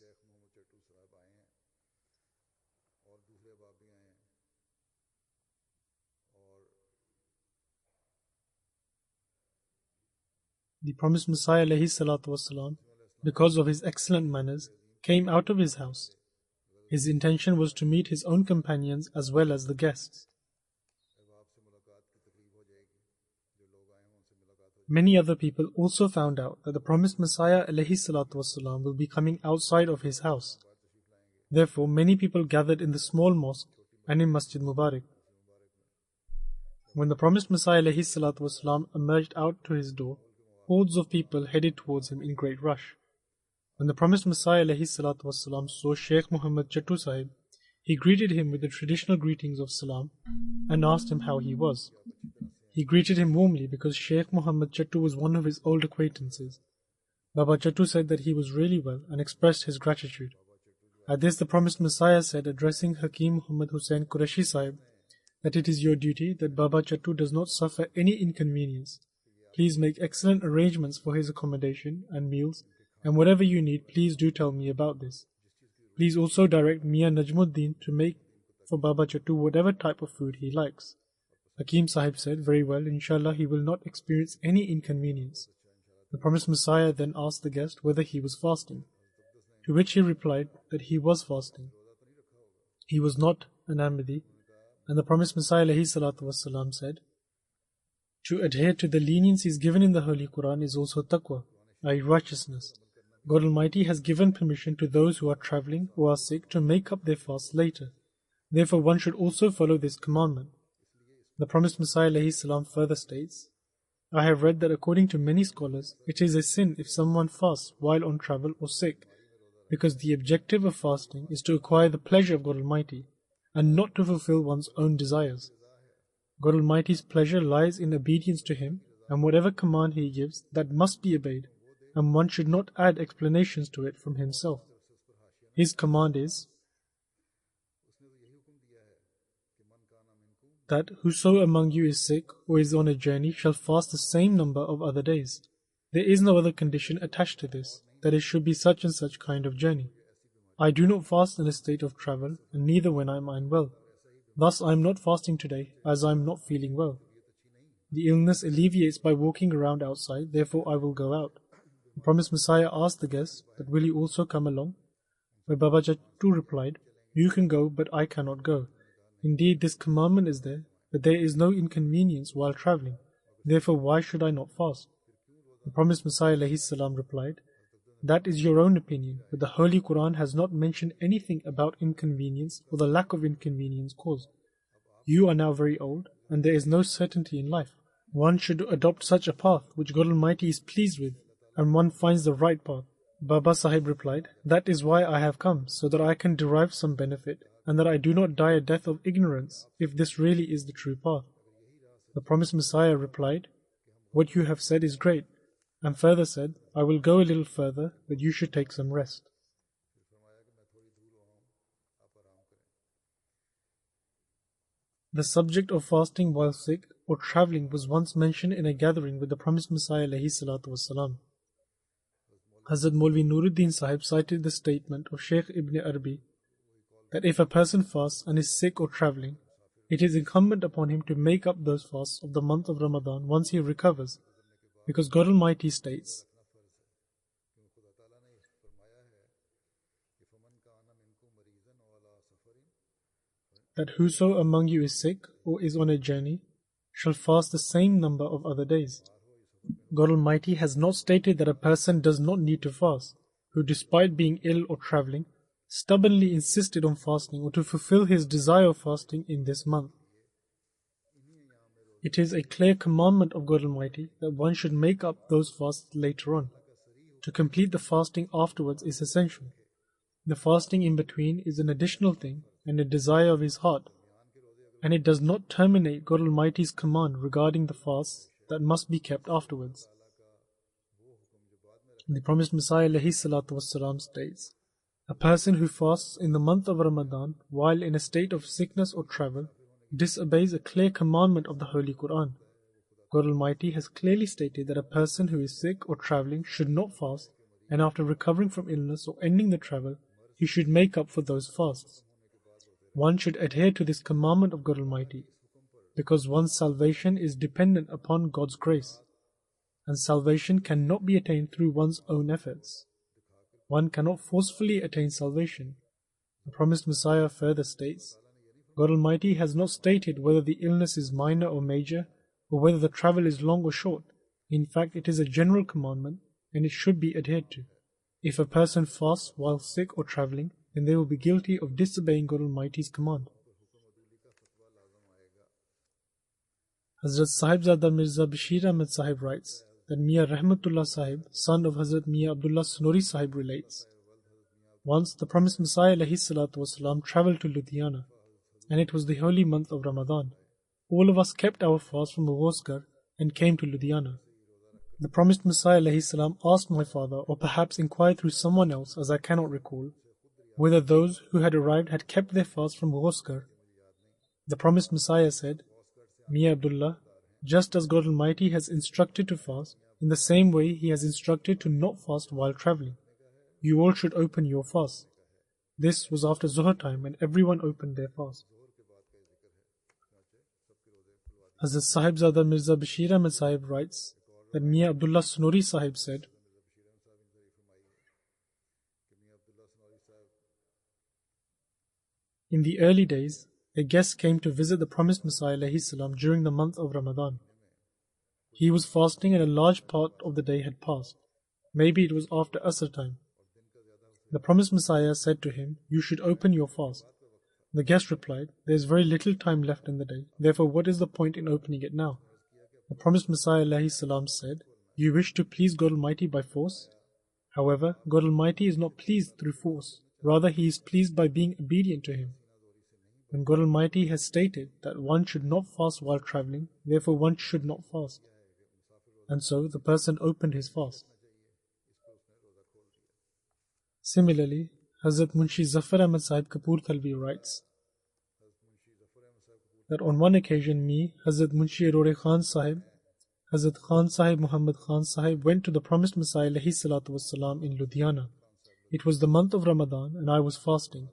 The promised Messiah ﷺ, because of his excellent manners, came out of his house. His intention was to meet his own companions as well as the guests. Many other people also found out that the promised Messiah ﷺ will be coming outside of his house. Therefore, many people gathered in the small mosque and in Masjid Mubarak. When the promised Messiah ﷺ emerged out to his door, hordes of people headed towards him in great rush. When the promised Messiah ﷺ saw Sheikh Muhammad Chattu Sahib, he greeted him with the traditional greetings of salam and asked him how he was. He greeted him warmly because Sheikh Muhammad Chattu was one of his old acquaintances. Baba Chattu said that he was really well and expressed his gratitude. At this, the promised Messiah said, addressing Hakim Muhammad Hussain Qureshi Sahib, that it is your duty that Baba Chattu does not suffer any inconvenience. Please make excellent arrangements for his accommodation and meals, and whatever you need, please do tell me about this. Please also direct Mia Najmuddin to make for Baba Chattu whatever type of food he likes. Hakim Sahib said, very well, inshallah he will not experience any inconvenience. The promised Messiah then asked the guest whether he was fasting, to which he replied that he was fasting. He was not an Ahmadi, and the promised Messiah ﷺ said, to adhere to the leniencies given in the Holy Quran is also taqwa, i.e. righteousness. God Almighty has given permission to those who are traveling or are sick to make up their fast later. Therefore, one should also follow this commandment. The promised Messiah ﷺ further states, I have read that according to many scholars, it is a sin if someone fasts while on travel or sick, because the objective of fasting is to acquire the pleasure of God Almighty and not to fulfill one's own desires. God Almighty's pleasure lies in obedience to Him, and whatever command He gives, that must be obeyed, and one should not add explanations to it from himself. His command is that whoso among you is sick or is on a journey shall fast the same number of other days. There is no other condition attached to this, that it should be such and such kind of journey. I do not fast in a state of travel, and neither when I am unwell. Thus I am not fasting today, as I am not feeling well. The illness alleviates by walking around outside, therefore I will go out. The promised Messiah asked the guest that will you also come along? Where Baba Chattu replied, you can go, but I cannot go. Indeed, this commandment is there, but there is no inconvenience while traveling. Therefore, why should I not fast? The promised Messiah ﷺ replied, that is your own opinion, but the Holy Quran has not mentioned anything about inconvenience or the lack of inconvenience caused. You are now very old, and there is no certainty in life. One should adopt such a path which God Almighty is pleased with, and one finds the right path. Baba Sahib replied, that is why I have come, so that I can derive some benefit, and that I do not die a death of ignorance, if this really is the true path. The promised Messiah replied, what you have said is great, and further said, I will go a little further, but you should take some rest. The subject of fasting while sick or travelling was once mentioned in a gathering with the promised Messiah ﷺ. Hazrat Maulvi Nuruddin Sahib cited the statement of Shaykh Ibn Arabi that if a person fasts and is sick or travelling, it is incumbent upon him to make up those fasts of the month of Ramadan once he recovers, because God Almighty states, that whoso among you is sick or is on a journey shall fast the same number of other days. God Almighty has not stated that a person does not need to fast, who despite being ill or travelling, stubbornly insisted on fasting or to fulfill his desire of fasting in this month. It is a clear commandment of God Almighty that one should make up those fasts later on. To complete the fasting afterwards is essential. The fasting in between is an additional thing and a desire of his heart, and it does not terminate God Almighty's command regarding the fasts that must be kept afterwards. The promised Messiah ﷺ states, a person who fasts in the month of Ramadan while in a state of sickness or travel disobeys a clear commandment of the Holy Quran. God Almighty has clearly stated that a person who is sick or traveling should not fast, and after recovering from illness or ending the travel, he should make up for those fasts. One should adhere to this commandment of God Almighty, because one's salvation is dependent upon God's grace, and salvation cannot be attained through one's own efforts. One cannot forcefully attain salvation. The promised Messiah further states, God Almighty has not stated whether the illness is minor or major, or whether the travel is long or short. In fact, it is a general commandment, and it should be adhered to. If a person fasts while sick or traveling, then they will be guilty of disobeying God Almighty's command. Hazrat Sahibzada Mirza Bashir Ahmed Sahib writes that Mian Rahmatullah Sahib, son of Hazrat Mian Abdullah Sunori Sahib, relates, once the promised Messiah ﷺ travelled to Ludhiana, and it was the holy month of Ramadan. All of us kept our fast from Ghoskar and came to Ludhiana. The promised Messiah ﷺ asked my father, or perhaps inquired through someone else, as I cannot recall, whether those who had arrived had kept their fast from Ghoskar. The promised Messiah said, Mian Abdullah, just as God Almighty has instructed to fast, in the same way He has instructed to not fast while travelling. You all should open your fast. This was after Zuhr time, and everyone opened their fast. Hazrat Sahibzada Mirza Bashir Ahmed Sahib writes that Mian Abdullah Sunori Sahib said, in the early days, a guest came to visit the promised Messiah ﷺ during the month of Ramadan. He was fasting and a large part of the day had passed. Maybe it was after Asr time. The promised Messiah said to him, you should open your fast. The guest replied, there is very little time left in the day, therefore what is the point in opening it now? The promised Messiah ﷺ said, you wish to please God Almighty by force? However, God Almighty is not pleased through force, rather He is pleased by being obedient to Him. When God Almighty has stated that one should not fast while travelling, therefore one should not fast. And so the person opened his fast. Similarly, Hazrat Munshi Zafar Ahmad Sahib Kapoor Thalvi writes that on one occasion me, Hazrat Munshi Rore Khan Sahib, Hazrat Khan Sahib Muhammad Khan Sahib went to the promised Messiah ﷺ in Ludhiana. It was the month of Ramadan and I was fasting.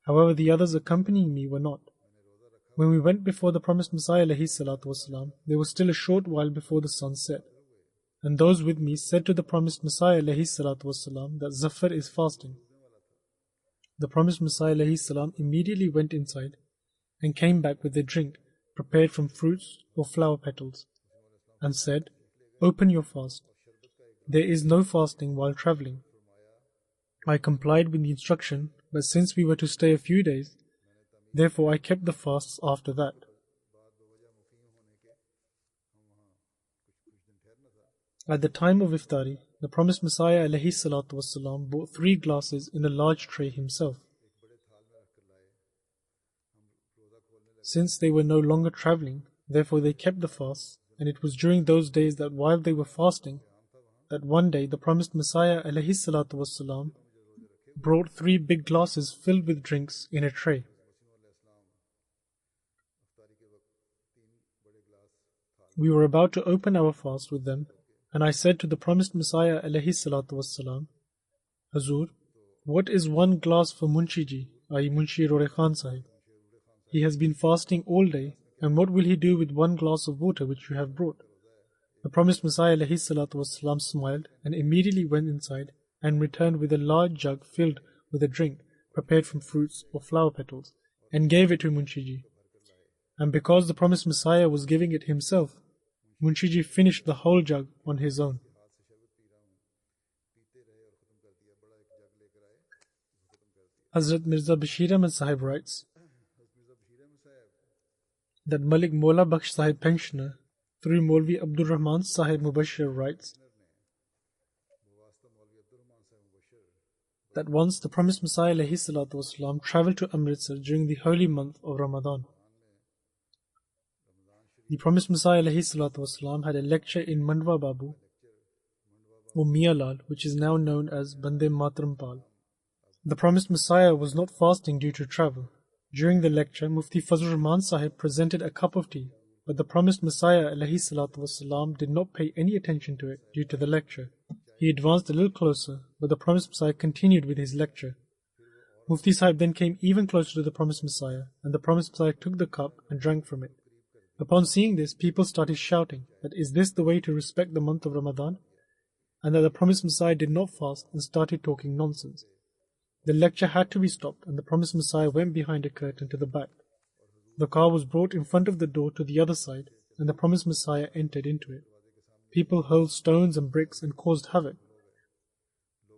However, the others accompanying me were not. When we went before the promised Messiah ﷺ, there was still a short while before the sun set. And those with me said to the promised Messiah ﷺ that Zafar is fasting. The promised Messiah ﷺ immediately went inside and came back with a drink prepared from fruits or flower petals and said, open your fast. There is no fasting while travelling. I complied with the instruction, but since we were to stay a few days, therefore I kept the fasts after that. At the time of Iftari, the promised Messiah ﷺ brought 3 glasses in a large tray himself. Since they were no longer travelling, therefore they kept the fasts, and it was during those days that while they were fasting, that one day the promised Messiah ﷺ brought 3 big glasses filled with drinks in a tray. we were about to open our fast with them, and I said to the promised Messiah alayhi salatu wassalam, Hazur, what is one glass for Munshiji, i.e. Munshi Rore Khan Sahib? He has been fasting all day, and what will he do with one glass of water which you have brought? The promised Messiah alayhi salatu wassalam smiled and immediately went inside and returned with a large jug filled with a drink prepared from fruits or flower petals, and gave it to Munshiji. And because the promised Messiah was giving it himself, Munshiji finished the whole jug on his own. Hazrat Mirza Bashir Ahmad Sahib writes that Malik Mola Bakhsh Sahib pensioner through Maulvi Abdul Rahman Sahib Mubashir writes that once the promised Messiah alayhi salatu wasalam travelled to Amritsar during the holy month of Ramadan. The promised Messiah alayhi salatu wasalam had a lecture in Mandwa Babu or Mia Lal, which is now known as Bande Matram Pal. The promised Messiah was not fasting due to travel. During the lecture, Mufti Fazlur Rahman Sahib presented a cup of tea, but the promised Messiah alayhi salatu wasalam did not pay any attention to it due to the lecture. He advanced a little closer, but the promised Messiah continued with his lecture. Mufti Sahib then came even closer to the promised Messiah, and the promised Messiah took the cup and drank from it. Upon seeing this, people started shouting that is this the way to respect the month of Ramadan? And that the promised Messiah did not fast and started talking nonsense. The lecture had to be stopped, and the promised Messiah went behind a curtain to the back. The car was brought in front of the door to the other side, and the promised Messiah entered into it. People hurled stones and bricks and caused havoc.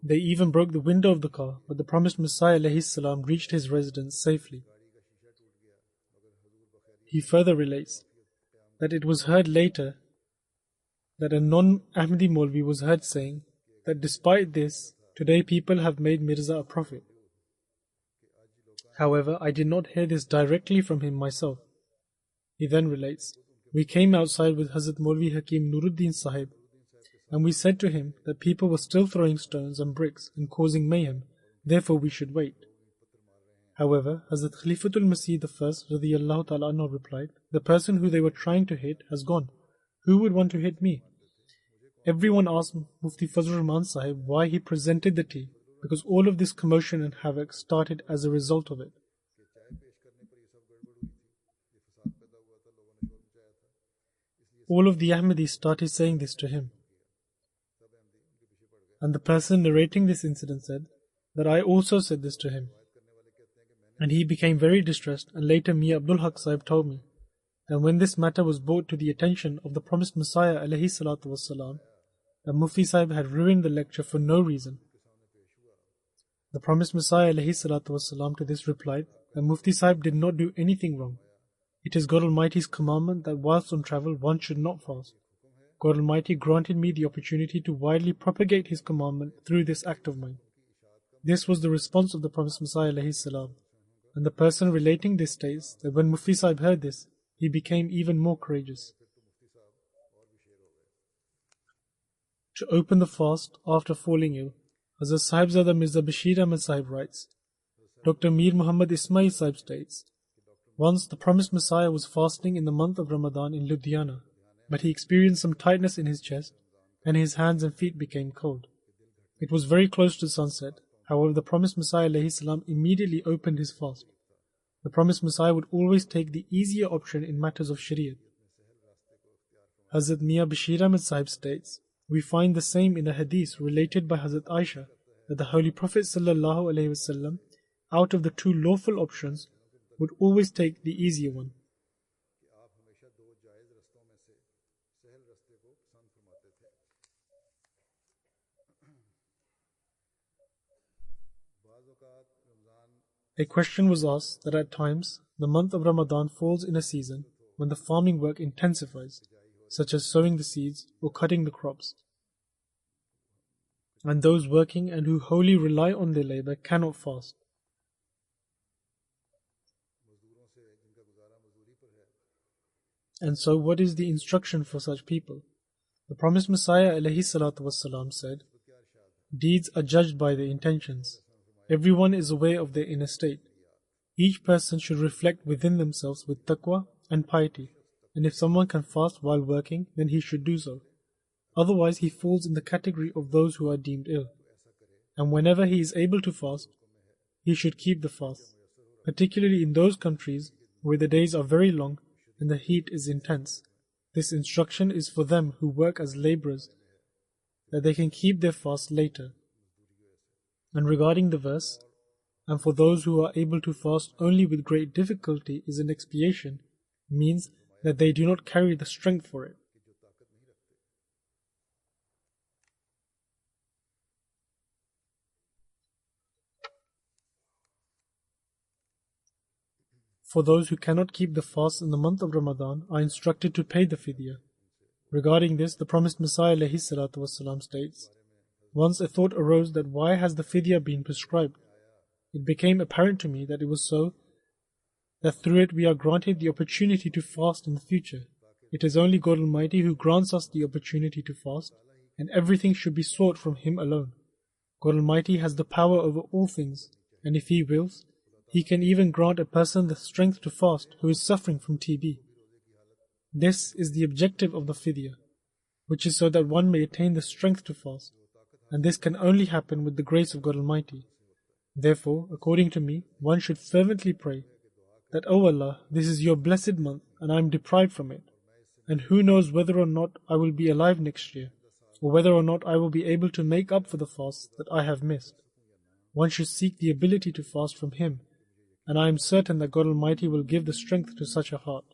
They even broke the window of the car, but the promised Messiah alayhi salam reached his residence safely. He further relates that it was heard later that a non-Ahmadi Maulvi was heard saying that despite this, today people have made Mirza a prophet. However, I did not hear this directly from him myself. He then relates, we came outside with Hazrat Maulvi Hakim Nuruddin Sahib, and we said to him that people were still throwing stones and bricks and causing mayhem, therefore we should wait. However, Hazrat Khalifatul Masih I radiyallahu ta'ala anhu replied, the person who they were trying to hit has gone. Who would want to hit me? Everyone asked Mufti Fazlur Rahman Sahib why he presented the tea, because all of this commotion and havoc started as a result of it. All of the Ahmadis started saying this to him. And the person narrating this incident said that I also said this to him. And he became very distressed, and later Mir Abdul Haq Sahib told me that when this matter was brought to the attention of the promised Messiah alayhi salatu wassalam, that Mufti Sahib had ruined the lecture for no reason. The promised Messiah alayhi salatu wassalam to this replied that Mufti Sahib did not do anything wrong. It is God Almighty's commandment that whilst on travel one should not fast. God Almighty granted me the opportunity to widely propagate His commandment through this act of mine. This was the response of the promised Messiah alayhi salam. And the person relating this states that when Mufti Sahib heard this, he became even more courageous. To open the fast after falling ill, Hazrat Sahibzada Mirza Bashir Ahmad Sahib writes, Dr. Mir Muhammad Ismail Sahib states, once the promised Messiah was fasting in the month of Ramadan in Ludhiana, but he experienced some tightness in his chest, and his hands and feet became cold. It was very close to sunset. However, the promised Messiah alayhi salam immediately opened his fast. The promised Messiah would always take the easier option in matters of Shariat. Hazrat Mian Bashir Ahmad Sahib states, we find the same in a hadith related by Hazrat Aisha that the Holy Prophet sallallahu alaihi wasallam, out of the two lawful options, would always take the easier one. A question was asked that at times the month of Ramadan falls in a season when the farming work intensifies, such as sowing the seeds or cutting the crops. And those working and who wholly rely on their labor cannot fast. And so what is the instruction for such people? The promised Messiah alayhi salatu wassalam said, deeds are judged by their intentions. Everyone is aware of their inner state. Each person should reflect within themselves with taqwa and piety. and if someone can fast while working, then he should do so. Otherwise, he falls in the category of those who are deemed ill. And whenever he is able to fast, he should keep the fast, particularly in those countries where the days are very long and the heat is intense. This instruction is for them who work as laborers, that they can keep their fast later. And regarding the verse, and for those who are able to fast only with great difficulty is an expiation, means that they do not carry the strength for it. For those who cannot keep the fast in the month of Ramadan are instructed to pay the fidya. Regarding this, the promised Messiah ﷺ states, once a thought arose that why has the fidya been prescribed? It became apparent to me that it was so that through it we are granted the opportunity to fast in the future. It is only God Almighty who grants us the opportunity to fast, and everything should be sought from Him alone. God Almighty has the power over all things, and if He wills, He can even grant a person the strength to fast who is suffering from TB. This is the objective of the fidya, which is so that one may attain the strength to fast, and this can only happen with the grace of God Almighty. Therefore, according to me, one should fervently pray that, O Allah, this is your blessed month and I am deprived from it, and who knows whether or not I will be alive next year, or whether or not I will be able to make up for the fast that I have missed. One should seek the ability to fast from Him, and I am certain that God Almighty will give the strength to such a heart.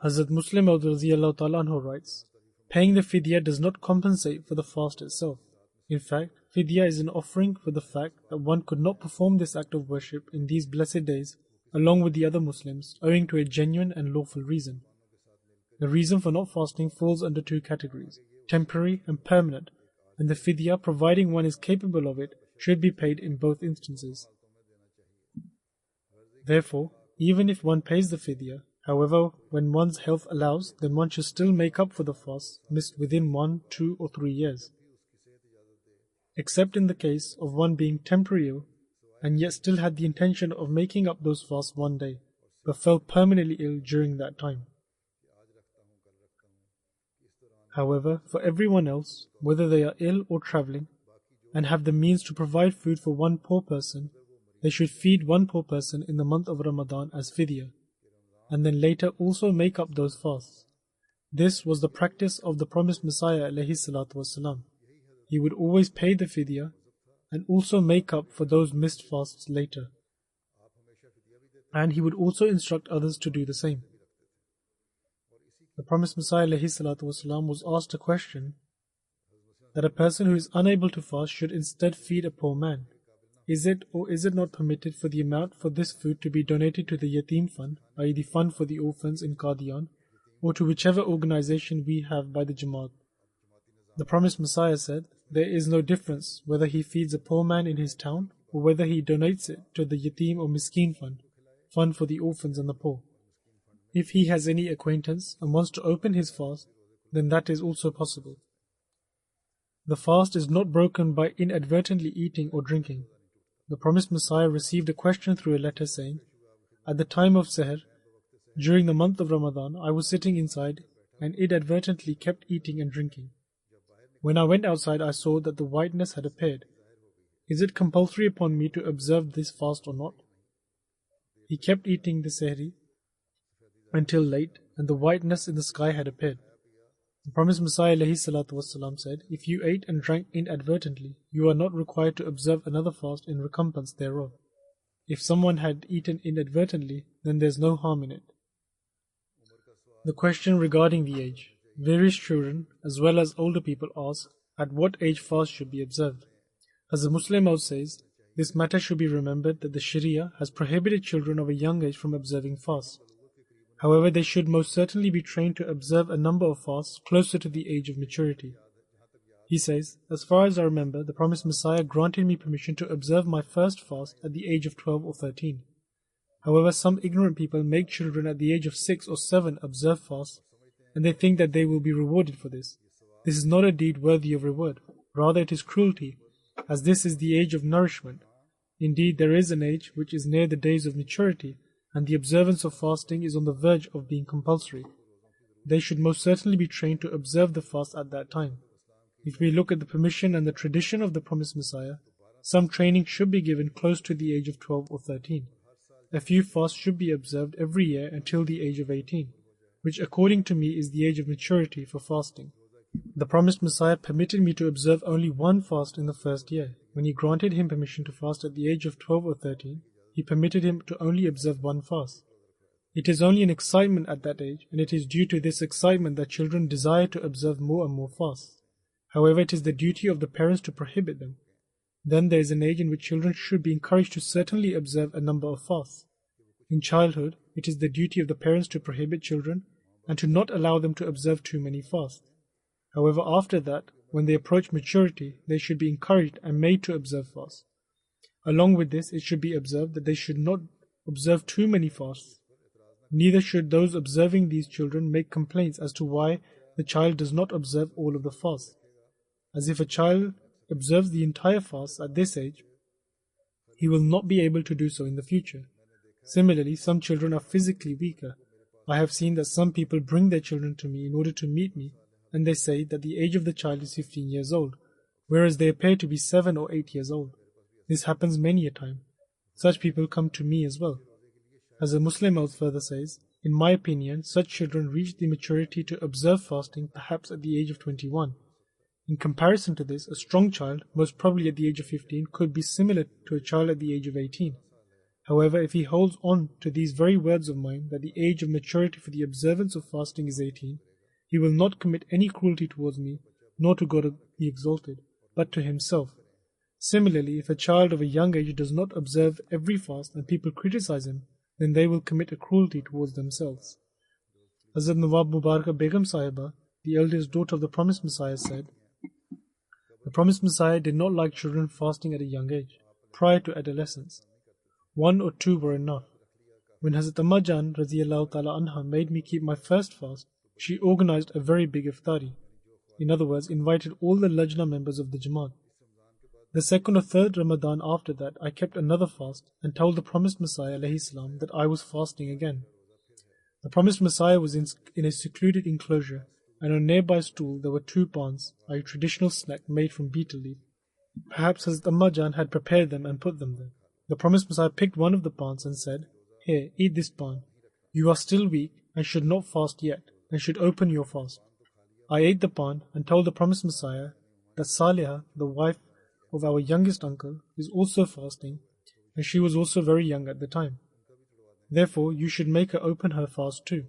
Hazrat Muslim Maud radhiyallahu ta'ala anhu writes, paying the fidya does not compensate for the fast itself. In fact, fidya is an offering for the fact that one could not perform this act of worship in these blessed days along with the other Muslims owing to a genuine and lawful reason. The reason for not fasting falls under two categories, temporary and permanent, and the fidya, providing one is capable of it, should be paid in both instances. Therefore, even if one pays the fidya, however, when one's health allows, then one should still make up for the fast missed within 1, 2 or 3 years. Except in the case of one being temporarily ill, and yet still had the intention of making up those fasts one day, but fell permanently ill during that time. However, for everyone else, whether they are ill or traveling, and have the means to provide food for one poor person, they should feed one poor person in the month of Ramadan as fidya, and then later also make up those fasts. This was the practice of the promised Messiah ﷺ. He would always pay the fidya and also make up for those missed fasts later. And he would also instruct others to do the same. The promised Messiah ﷺ was asked a question that a person who is unable to fast should instead feed a poor man. Is it or is it not permitted for the amount for this food to be donated to the Yatim Fund, i.e. the fund for the orphans in Qadian, or to whichever organization we have by the Jamaat? The promised Messiah said, there is no difference whether he feeds a poor man in his town or whether he donates it to the Yatim or Miskin fund for the orphans and the poor. If he has any acquaintance and wants to open his fast, then that is also possible. The fast is not broken by inadvertently eating or drinking. The promised Messiah received a question through a letter saying, at the time of Seher, during the month of Ramadan, I was sitting inside and inadvertently kept eating and drinking. When I went outside, I saw that the whiteness had appeared. Is it compulsory upon me to observe this fast or not? He kept eating the sehri until late, and the whiteness in the sky had appeared. The promised Messiah ﷺ said, if you ate and drank inadvertently, you are not required to observe another fast in recompense thereof. If someone had eaten inadvertently, then there is no harm in it. The question regarding the age. Various children, as well as older people, ask at what age fast should be observed. As the Muslim Maud says, this matter should be remembered that the Sharia has prohibited children of a young age from observing fasts. However, they should most certainly be trained to observe a number of fasts closer to the age of maturity. He says, as far as I remember, the promised Messiah granted me permission to observe my first fast at the age of 12 or 13. However, some ignorant people make children at the age of 6 or 7 observe fasts, and they think that they will be rewarded for this. This is not a deed worthy of reward. Rather, it is cruelty, as this is the age of nourishment. Indeed, there is an age which is near the days of maturity, and the observance of fasting is on the verge of being compulsory. They should most certainly be trained to observe the fast at that time. If we look at the permission and the tradition of the promised Messiah, some training should be given close to the age of 12 or 13. A few fasts should be observed every year until the age of 18, which according to me is the age of maturity for fasting. The promised Messiah permitted me to observe only one fast in the first year. When he granted him permission to fast at the age of 12 or 13, he permitted him to only observe one fast. It is only an excitement at that age, and it is due to this excitement that children desire to observe more and more fasts. However, it is the duty of the parents to prohibit them. Then there is an age in which children should be encouraged to certainly observe a number of fasts. In childhood, it is the duty of the parents to prohibit children and to not allow them to observe too many fasts. However, after that, when they approach maturity, they should be encouraged and made to observe fasts. Along with this, it should be observed that they should not observe too many fasts. Neither should those observing these children make complaints as to why the child does not observe all of the fasts. As if a child observes the entire fast at this age, he will not be able to do so in the future. Similarly, some children are physically weaker. I have seen that some people bring their children to me in order to meet me, and they say that the age of the child is 15 years old, whereas they appear to be 7 or 8 years old. This happens many a time. Such people come to me as well. As a Muslim oath further says, in my opinion, such children reach the maturity to observe fasting perhaps at the age of 21. In comparison to this, a strong child, most probably at the age of 15, could be similar to a child at the age of 18. However, if he holds on to these very words of mine, that the age of maturity for the observance of fasting is 18, he will not commit any cruelty towards me, nor to God the Exalted, but to himself. Similarly, if a child of a young age does not observe every fast and people criticize him, then they will commit a cruelty towards themselves. Hazrat Nawab Mubarakah Begum Sahiba, the eldest daughter of the promised Messiah, said, the promised Messiah did not like children fasting at a young age, prior to adolescence. 1 or 2 were enough. When Hazrat Amma Jan Raziyallahu Ta'ala Anha made me keep my first fast, she organized a very big iftari. In other words, invited all the Lajna members of the Jamaat. The second or third Ramadan after that, I kept another fast and told the promised Messiah ﷺ that I was fasting again. The promised Messiah was in a secluded enclosure, and on a nearby stool there were 2 pans, a traditional snack made from betel leaf. Perhaps Hazrat Amma Jan had prepared them and put them there. The promised Messiah picked one of the pans and said, "Here, eat this pan. You are still weak and should not fast yet, and should open your fast." I ate the pan and told the promised Messiah that Salihah, the wife of our youngest uncle, is also fasting, and she was also very young at the time. Therefore, you should make her open her fast too.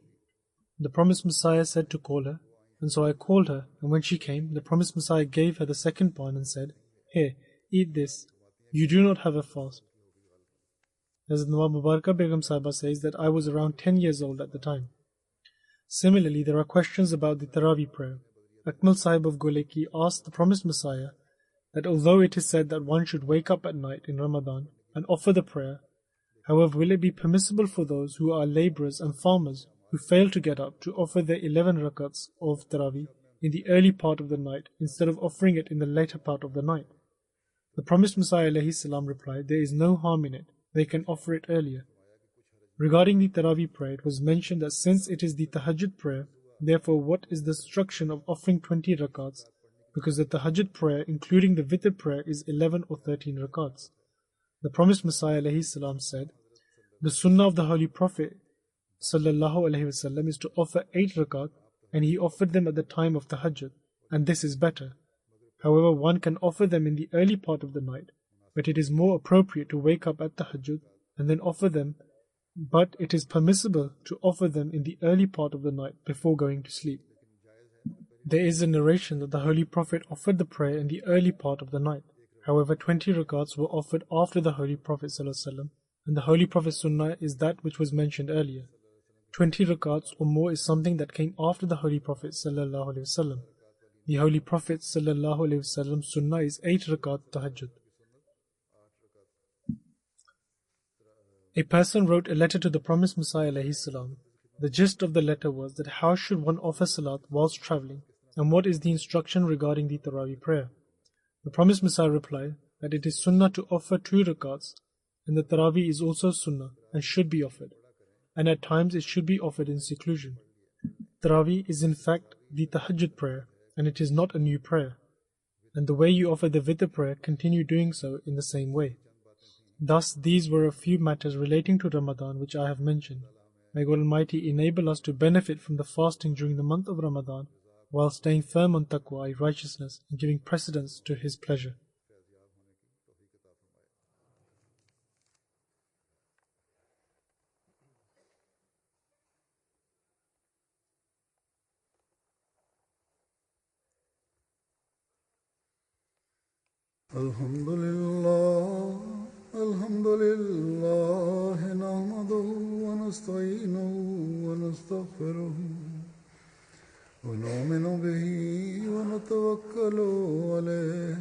The promised Messiah said to call her, and so I called her, and when she came, the promised Messiah gave her the second pan and said, "Here, eat this. You do not have a fast." Hazrat Nawab Mubarakah Begum Sahiba says that I was around 10 years old at the time. Similarly, there are questions about the Taraweeh prayer. Akmal Sahib of Goleki asked the promised Messiah that although it is said that one should wake up at night in Ramadan and offer the prayer, however, will it be permissible for those who are laborers and farmers who fail to get up to offer their 11 rakats of Taraweeh in the early part of the night instead of offering it in the later part of the night? The promised Messiah ﷺ replied, there is no harm in it, they can offer it earlier. Regarding the Taraweeh prayer, it was mentioned that since it is the Tahajjud prayer, therefore what is the instruction of offering 20 rakats? Because the Tahajjud prayer, including the Witr prayer, is 11 or 13 rakats. The promised Messiah ﷺ said, the Sunnah of the Holy Prophet ﷺ is to offer 8 rakat, and he offered them at the time of Tahajjud, and this is better. However, one can offer them in the early part of the night, but it is more appropriate to wake up at Tahajjud and then offer them, but it is permissible to offer them in the early part of the night before going to sleep. There is a narration that the Holy Prophet offered the prayer in the early part of the night. However, 20 rakats were offered after the Holy Prophet ﷺ, and the Holy Prophet's Sunnah is that which was mentioned earlier. 20 rakats or more is something that came after the Holy Prophet ﷺ. The Holy Prophet ﷺ's Sunnah is 8 rakat Tahajjud. A person wrote a letter to the promised Messiah ﷺ. The gist of the letter was that how should one offer salat whilst travelling, and what is the instruction regarding the Taraweeh prayer? The promised Messiah replied that it is sunnah to offer 2 rakats, and the Taraweeh is also sunnah and should be offered. and at times it should be offered in seclusion. Tarawih is in fact the Tahajjud prayer, and it is not a new prayer. And the way you offer the Witr prayer, continue doing so in the same way. Thus, these were a few matters relating to Ramadan which I have mentioned. May God Almighty enable us to benefit from the fasting during the month of Ramadan, while staying firm on taqwa, righteousness, and giving precedence to His pleasure. الحمد لله نحمده ونستعينه ونستغفره ونؤمن به ونتوكل عليه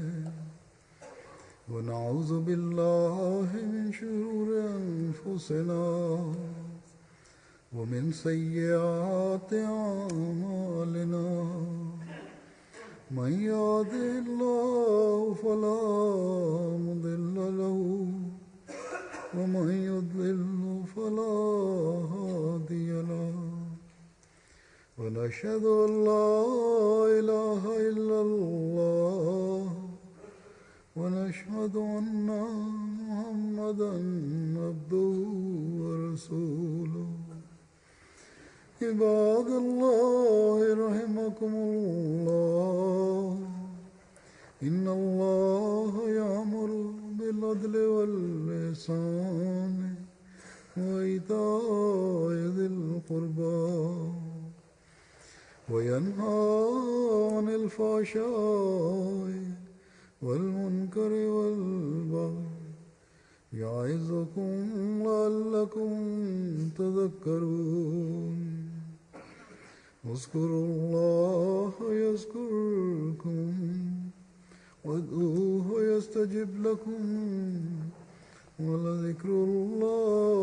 ونعوذ بالله من شرور أنفسنا ومن سيئات أعمالنا من يهده الله فلا مضل له ومن يضلل فلا هادي له ونشهد أن لا إله إلا الله ونشهد أن محمدا عبده ورسوله عباد الله رحمكم الله إن الله يأمر بالعدل والإحسان وإيتاء ذي القربى وينهى عن الفحشاء والمنكر والبغي يعظكم لعلكم تذكرون اذكروا الله يذكركم وادعوه يستجب لكم ولذكر الله